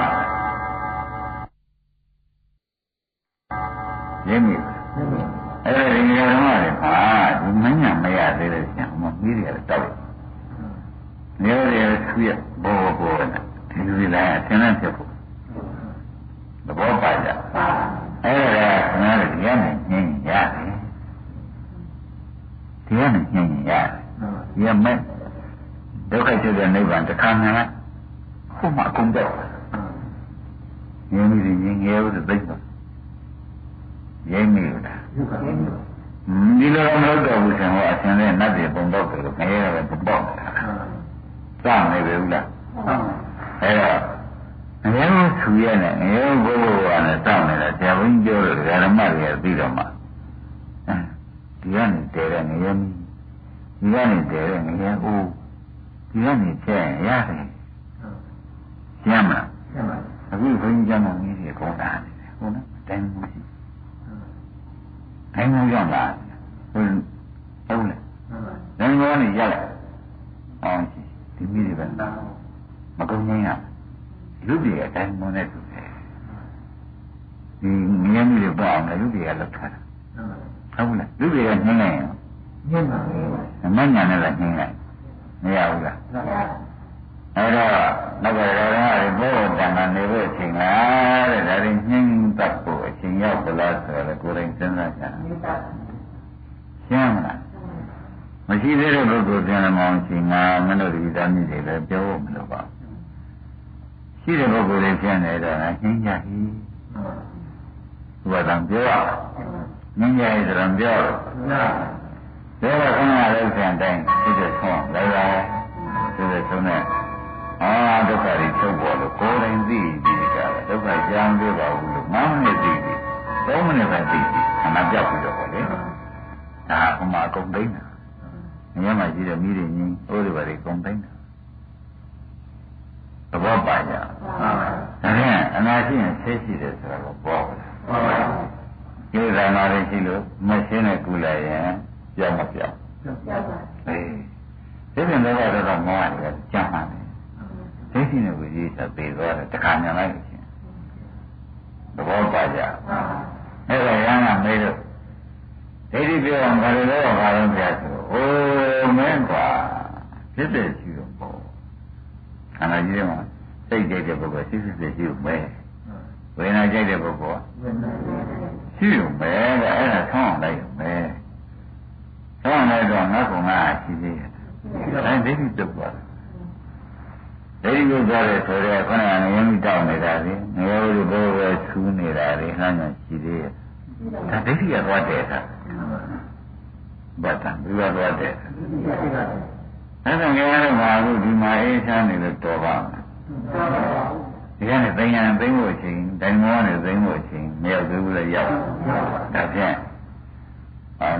ရင်းမိအဲ့ဒါဒီနေရာတော့လေဒီမညာမရသေးတဲ့ဆရာမပြီးရတယ်တောက်နေရတယ်ဆူရဘောနဲ့ဒီလိုလည်းအသင်နဲ့ဖြစ်ဖို့သဘောပါကြအဲ့ဒါကငါတို့ဒီကနေညင်ရတယ်ဒီကနေညင်ရတယ်ရမယ်ဒုက္ခဖြစ်တဲ့နိဗ္ဗာန်တစ်ခါမှဟိုမှာအကုန်တော့ရင်းမိရင်ငယ်လို့သိတော့ရင်းမိလို့ဒီလိုမလုပ်တော့ဘူးဆင်ဟောအရှင်ရဲ့နတ်တွေပုံတော့တယ်လို့ငယ်ရတယ်ပုံတော့စနေပြီလားအဲ့တော့ငယ်လို့ဆူရနဲ့ငယ်ဘိုးဘိုးကလည်းစောင့်နေတာဆရာဘုန်းကြီးပြောလို့ဓမ္မတွေသိတော့မှဒီကနေတဲတဲ့ငယ်မိဒီကနေတဲတဲ့ငယ်ဦးဒီကနေချက်ရတယ်ကျမ်းမလားအခုဘုန်းကြီးကျမ်းတော်ကြီးတွေကောင်းတာဟုတ်နော်တိုင်းမှုရှိတိုင်းမှုရောက်လာဟုတ်လားတိုင်းမှုကနေရလိုက်အောင်ရှိဒီမိတွေပဲမကုန်ငင်းရလူတွေအတိုင်းမှုနဲ့တူတယ်ဒီငင်းမိတွေပေါ့အောင်လူတွေကလောက်ထားတာဟုတ်လားလူတွေကငင်းလိုက်ညင်းပါဘူးမညာနဲ့လည်းငင်းလိုက်မရဘူးလားအဲ့တော့နောက်ကရောင်းရဘိုးတန်တန်နေဖို့အချိန်လားတဲ့ဒါရင်နှင်းတတ်ဖို့အချိန်ရောက်သလားဆိုတော့ကိုယ်တိုင်စဉ်းစားကြရှင်းမလားမရှိသေးတဲ့ပုဂ္ဂိုလ်ပြန်မောင်းချိန်မှာမလို့ဒီသားမြစ်တွေလည်းပြောဖို့မလိုပါဘူးရှိတဲ့ပုဂ္ဂိုလ်တွေပြန်နေတော့နှင်းကြပြီဘုရားပြောနှင်းကြပြီဆိုတော့ပြောတော့ခဏလေးပြန်တိုင်းဒီလိုဆုံးလိုက်ပါဒီလိုဆုံးနဲ့ဒုက္ခတွေချုပ်ပေါ်လို့ကိုယ်တိုင်သိပြီးကြတယ်ဒုက္ခကြောင်းပြပါဘူးလို့9မိနစ်သိပြီ3မိနစ်ပဲသိပြီအနာပြောက်ပြီးတော့ပေါ့လေဒါကမှအကုန်သိမ်းတာညမှာရှိတဲ့မိတွေညင်းအိုးတွေပါတွေအကုန်သိမ်းတာသဘောပါကြဒါဖြင့်အနာရှိရင်ဆဲရှိတယ်ဆိုတာကိုပေါ်ပါလားကိလေသာနာတွေရှိလို့မရှင်းတဲ့ကုလိုက်ရင်ပြောင်းမပြောင်းဒီပြင်တော့မောရတယ်ကြမ်းမှန်တယ်သိရှိနေဝိကြီးဆိုပြီးသွားတယ်တခါညာလိုက်ရှင်သဘောပါကြအဲ့ဒါရဟန်းကမေးလို့ဒိဋ္ဌိပြောအောင်ဘာလို့လဲဘာလို့ပြဆိုအိုးမင်းကွာဖြစ်တဲ့ရှိတော့ပေါ့ခန္ဓာကြီးမှာစိတ်ကြိုက်တဲ့ပုဂ္ဂိုလ်စိတ်ရှိလို့မဲဝေဒနာကြိုက်တဲ့ပုဂ္ဂိုလ်ရှိလို့မဲတဲ့အဲ့ဒါဆောင်းအောင်လိုက်မဲဆောင်းလိုက်တော့ငါကရှိသေးတယ်ဒါဒိဋ္ဌိတုတ်သွားတယ်ဒိဋ္ဌိကိုကြားတယ်ဆိုတော့ခဏငြင်းမိတောက်နေတာလေငယ်ဦးဘိုးပဲဆူးနေတာလေနှမ်းညာရှိသေးရဲ့ဒါဒိဋ္ဌိကသွားတယ်တာဘာတန်ဒီကသွားတယ်အဲ့ဒါငယ်ရတော့ငါအခုဒီမှာအေးချမ်းနေလို့တော်ပါမယ်ဒီကနေ့သိဉာဏ်သိဖို့အချိန်တိုင်မောနဲ့သိဖို့အချိန်မရောက်သေးဘူးလေရောက်ဒါဖြင့်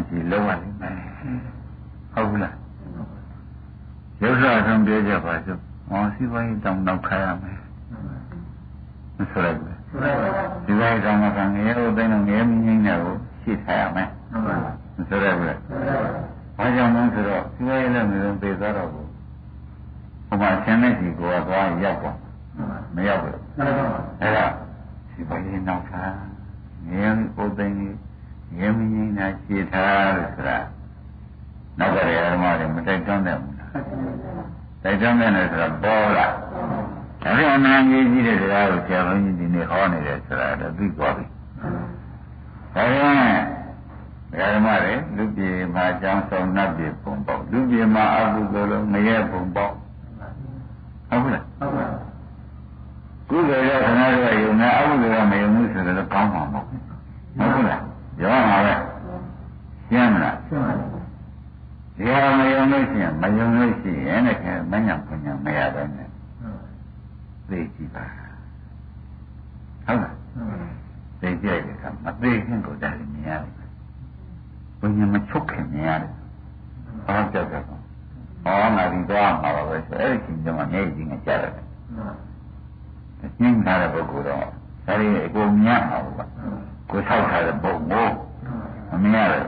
ဒီလုံးဝလိမ့်မယ်ဟုတ်ဘူးလားရုပ်စွာဆုံးပြောကြပါစို့စီးပွားရေးတောင်းတော့ခါရမယ်မဆိုရဘူးစီးပွားရေးတောင်းတော့ငယ်ရိုးသိတော့ငယ်မင်းကြီးနဲ့ကိုရှိထားရမယ်မဆိုရဘူးဘာကြောင့်လဲဆိုတော့စီးပွားရေးလည်းမျိုးပေသွားတော့ဘူးဟိုမှာဆင်းနေစီကိုသွားရောက်ပါမရောက်ဘူးအဲ့ဒါစီးပွားရေးနောက်ခါငယ်ဥသိန်းကြီးငယ်မင်းကြီးနဲ့ရှိထားလို့ဆိုတာနောက်ကရဓမ္မတွေမတိုက်တွန်းတယ်ဘူးတိုက်တွန်းတယ်ဆိုတာပေါ်လာဒါပြန်အမှန်ကြီးကြီးတဲ့တရားကိုဆရာတော်ကြီးဒီနေ့ဟောနေတယ်ဆိုတာတော့သိသွားပြီဒါပြန်ဓမ္မတွေလူပြေမှာအကြောင်းဆောင်နှပ်ပြေပုံပေါ့လူပြေမှာအကုသိုလ်လုံးမရဲပုံပေါ့ဟုတ်လားဟုတ်ပါကုသိုလ်ရခဏတော့ယုံနေအကုသိုလ်ကမယုံဘူးဆိုတော့ကောင်းမှာမဟုတ်ဘူးဟုတ်လားရော လို့ရှိရင်မယုံလို့ရှိရင်လည်းခင်မညာပညာမရတော့နဲ့သိကြည့်ပါဟုတ်လားသိကြည့်တယ်ကမသိခင်ကိုတည်းမြင်ရတယ်ဘုညာမချုပ်ခင်မြင်ရတယ်ဘာကြောက်ကြတော့ဟောငါဒီသွားမှာပါပဲဆိုအဲ့ဒီချိန်ကျမှမျက်ရည်ကြီးငါကြားရတယ်ညှင်းထားတဲ့ပုဂ္ဂိုလ်တော့အဲဒီအကိုမြတ်အောင်ပါကိုဆောက်ထားတဲ့ပုဂ္ဂိုလ်မမြင်ရတယ်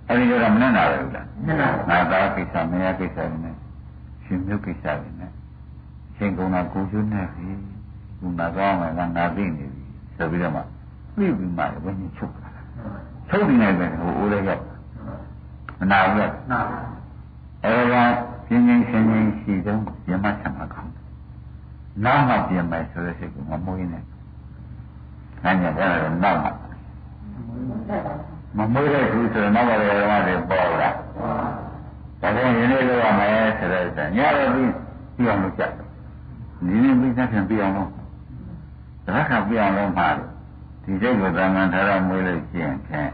အဲဒီတော့မနဲ့နာဘူးလားငါသားကိစ္စမရကိစ္စတွေနဲ့ရှင်မျိုးကိစ္စတွေနဲ့ရှင်ကုံနာကိုကျွန်းနေပြီကုံနာသွားမယ်ငါသိနေပြီဆိုပြီးတော့မှပြီးပြီးမှဘယ်နည်းချုပ်လာချုပ်နေတယ်ဟိုအိုးလေးရောက်မနာဘူးလားနာပါအဲဒါပြင်းပြင်းရှင်းရှင်းရှိတော့ပြမချမှာကောင်းနောက်မှပြင်မယ်ဆိုတဲ့စိတ်ကမမွေးနဲ့။နိုင်ရတယ်နောက်မှမမွေးတဲ့သူဆိုတော့နောက်ပါတယ်ဓမ္မတွေပေါ်လာ။ဒါကြောင့်ယနေ့လိုရမယ်ဆိုတော့ညရပြီးပြအောင်လုပ်ကြတယ်။ဒီနေ့ပြီးသားပြန်ပြအောင်လုပ်။ဒါကပြအောင်လုပ်မှဒီစိတ်ကိုသံဃာထားတော့မွေးလို့ရှိရင်ခင်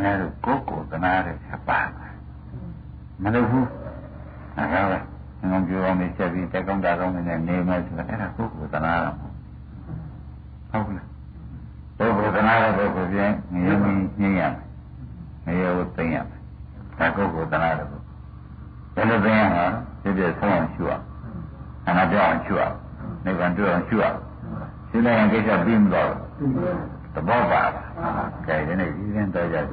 ဗျားတို့ကိုယ်ကိုယ်သနာတဲ့ချက်ပါမလုပ်ဘူး။ဒါကြောင့်ငါပြောအောင်နဲ့ချက်ပြီးတက်ကောင်းတာကောင်းနဲ့နေမယ်ဆိုတော့အဲ့ဒါပုဂ္ဂိုလ်သနာတော့ဟုတ်လားပုဂ္ဂိုလ်သနာတဲ့ပုဂ္ဂိုလ်ပြန်ငြင်းပြီးညင်းရမယ်ငြင်းကိုသိရမယ်ဒါပုဂ္ဂိုလ်သနာတဲ့ပုဂ္ဂိုလ်ဘယ်လိုသိရမှာဒီပြဆုံးအောင်ရှုအောင်အနာပြောင်းအောင်ရှုအောင်နိဗ္ဗာန်တွေ့အောင်ရှုအောင်ရှင်းတဲ့ကိစ္စပြီးမလို့သဘောပါလားကဲဒီနေ့ဒီရင်တော့ကြတယ်